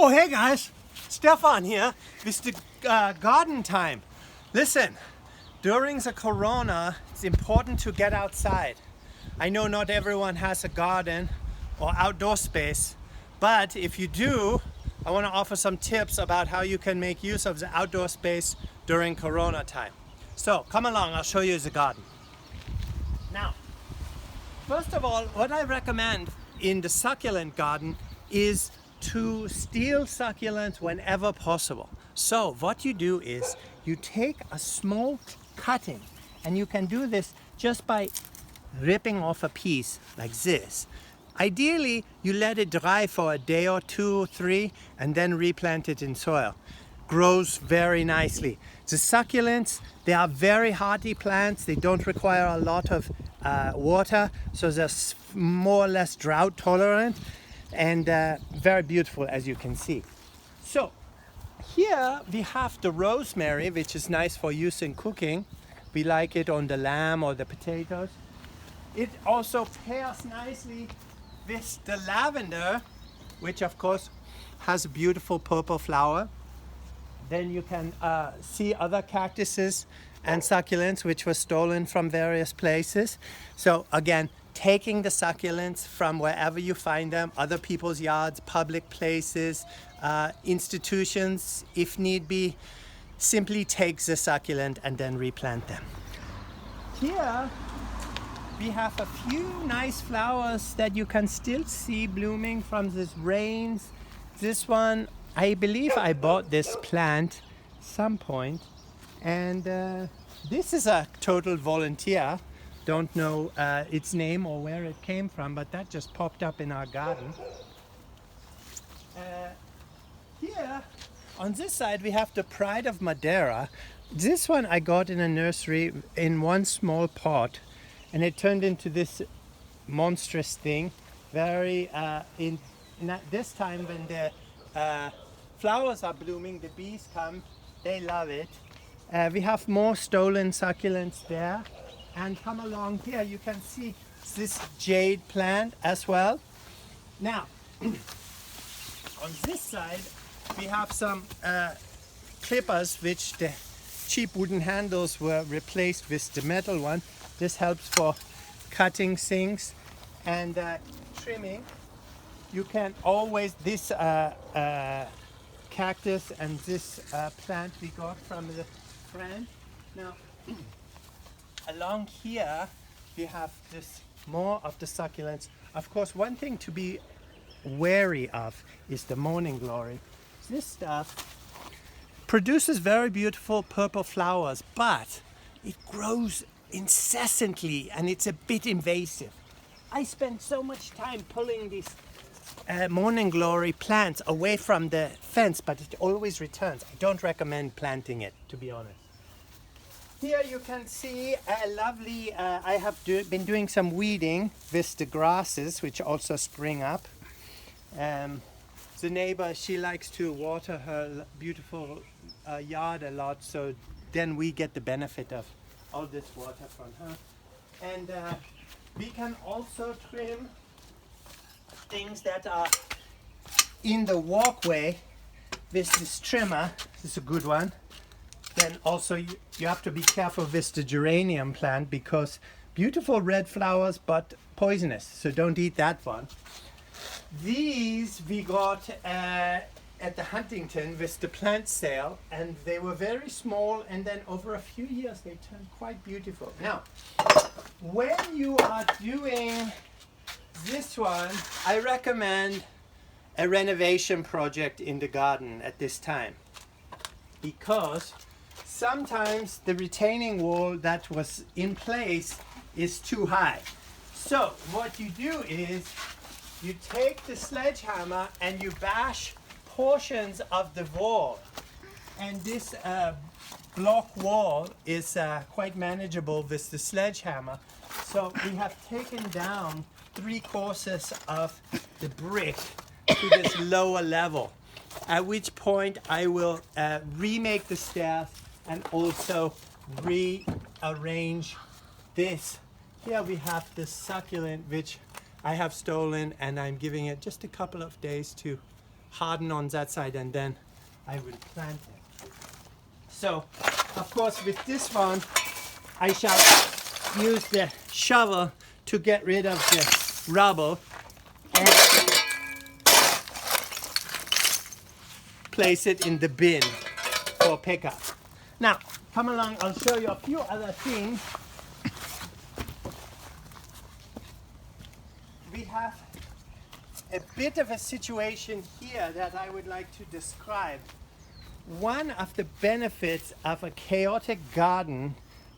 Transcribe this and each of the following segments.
Oh, hey guys, Stephan here with the garden time. Listen, during the corona, it's important to get outside. I know not everyone has a garden or outdoor space, but if you do, I want to offer some tips about how you can make use of the outdoor space during corona time. So come along, I'll show you the garden. Now, first of all, what I recommend in the succulent garden is to steal succulents whenever possible. So what you do is you take a small cutting, and you can do this just by ripping off a piece like this. Ideally, you let it dry for a day or two or three and then replant it in soil. Grows very nicely. The succulents, they are very hardy plants. They don't require a lot of water, so they're more or less drought tolerant and very beautiful, as you can see. So here we have the rosemary, which is nice for use in cooking. We like it on the lamb or the potatoes. It also pairs nicely with the lavender, which of course has a beautiful purple flower. Then you can see other cactuses and succulents which were stolen from various places. So again, taking the succulents from wherever you find them, other people's yards, public places, institutions, if need be, simply take the succulent and then replant them. Here we have a few nice flowers that you can still see blooming from these rains. This one, I believe I bought this plant some point, and this is a total volunteer. Don't know its name or where it came from, but that just popped up in our garden. Here on this side we have the Pride of Madeira. This one I got in a nursery in one small pot, and it turned into this monstrous thing. Very this time when the flowers are blooming, the bees come, they love it. We have more stolen succulents there, and come along here you can see this jade plant as well. Now on this side we have some clippers, which the cheap wooden handles were replaced with the metal one. This helps for cutting things and trimming. You can always, this cactus and this plant we got from the friend. Now along here we have this more of the succulents. Of course, one thing to be wary of is the morning glory. This stuff produces very beautiful purple flowers, but it grows incessantly and it's a bit invasive. I spend so much time pulling these morning glory plants away from the fence, but it always returns. I don't recommend planting it, to be honest. Here you can see a lovely, I have been doing some weeding with the grasses, which also spring up. The neighbor, she likes to water her beautiful yard a lot, so then we get the benefit of all this water from her. And we can also trim things that are in the walkway with this trimmer. This is a good one. Then also you have to be careful with the geranium plant, because beautiful red flowers but poisonous, so don't eat that one. These we got at the Huntington with the plant sale, and they were very small, and then over a few years they turned quite beautiful. Now, when you are doing this one, I recommend a renovation project in the garden at this time, because sometimes the retaining wall that was in place is too high. So what you do is you take the sledgehammer and you bash portions of the wall, and this block wall is quite manageable with the sledgehammer. So we have taken down 3/4 of the brick to this lower level, at which point I will remake the stairs and also rearrange this. Here we have the succulent, which I have stolen, and I'm giving it just a couple of days to harden on that side, and then I will plant it. So, of course, with this one, I shall use the shovel to get rid of the rubble and place it in the bin for pickup. Now, come along, I'll show you a few other things. We have a bit of a situation here that I would like to describe. One of the benefits of a chaotic garden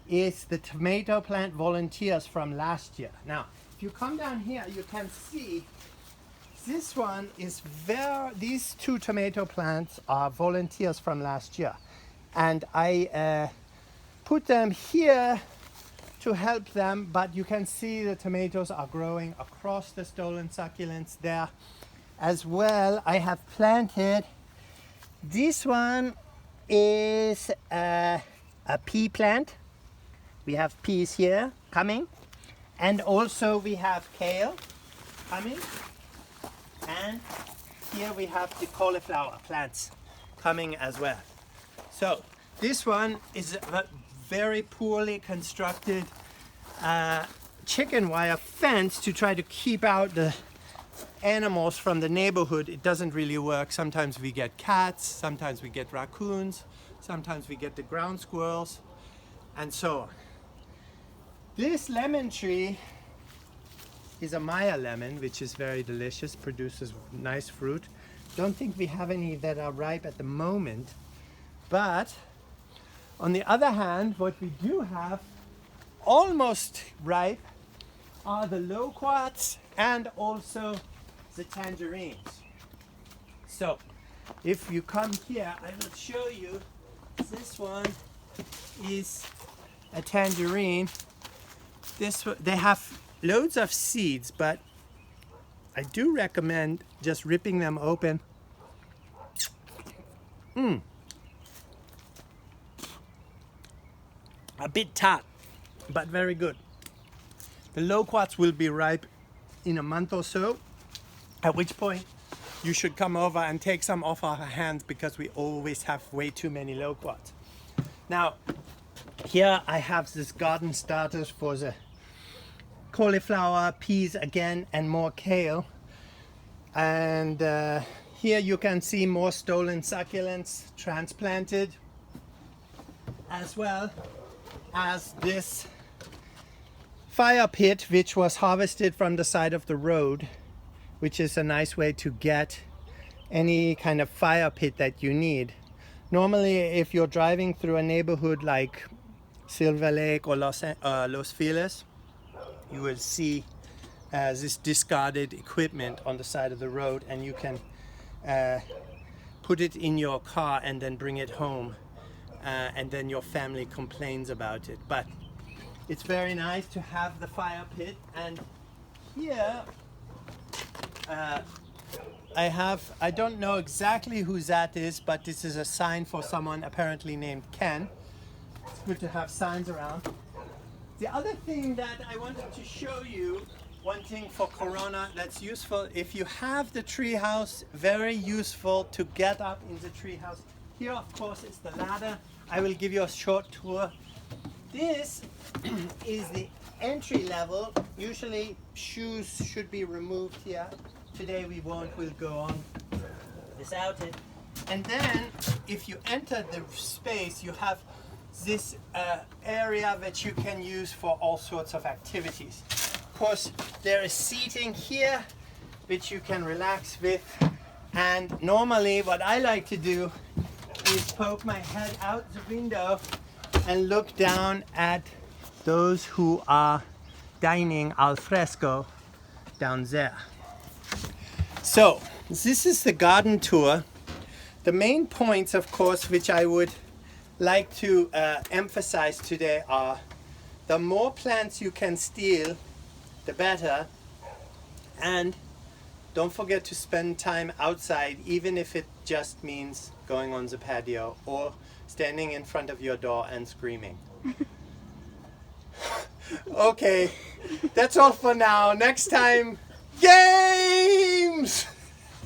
is the tomato plant volunteers from last year. Now, if you come down here, you can see this one is these two tomato plants are volunteers from last year. And I put them here to help them, but you can see the tomatoes are growing across the stolen succulents there. As well, I have planted, this one is a pea plant. We have peas here coming, and also we have kale coming, and here we have the cauliflower plants coming as well. So this one is a very poorly constructed chicken wire fence to try to keep out the animals from the neighborhood. It doesn't really work. Sometimes we get cats, sometimes we get raccoons, sometimes we get the ground squirrels, and so on. This lemon tree is a Maya lemon, which is very delicious, produces nice fruit. Don't think we have any that are ripe at the moment, but on the other hand, what we do have almost ripe are the loquats and also the tangerines. So if you come here, I will show you. This one is a tangerine. They have loads of seeds, but I do recommend just ripping them open. A bit tart, but very good. The loquats will be ripe in a month or so, at which point you should come over and take some off our hands, because we always have way too many loquats. Now, here I have this garden starters for the cauliflower, peas again, and more kale. And here you can see more stolen succulents transplanted, as well as this fire pit, which was harvested from the side of the road, which is a nice way to get any kind of fire pit that you need. Normally, if you're driving through a neighborhood like Silver Lake or Los Feliz, you will see this discarded equipment on the side of the road, and you can put it in your car and then bring it home, and then your family complains about it. But it's very nice to have the fire pit. And here I don't know exactly who that is, but this is a sign for someone apparently named Ken. It's good to have signs around. The other thing that I wanted to show you, one thing for Corona that's useful, if you have the treehouse, very useful to get up in the treehouse. Here, of course, is the ladder. I will give you a short tour. This is the entry level. Usually shoes should be removed here. Today we won't, we'll go on without it. And then if you enter the space, you have this area that you can use for all sorts of activities. Of course, there is seating here which you can relax with, and normally what I like to do is poke my head out the window and look down at those who are dining al fresco down there. So this is the garden tour. The main points, of course, which I would like to emphasize today are: the more plants you can steal, the better. And don't forget to spend time outside, even if it just means going on the patio or standing in front of your door and screaming. Okay, that's all for now. Next time, games!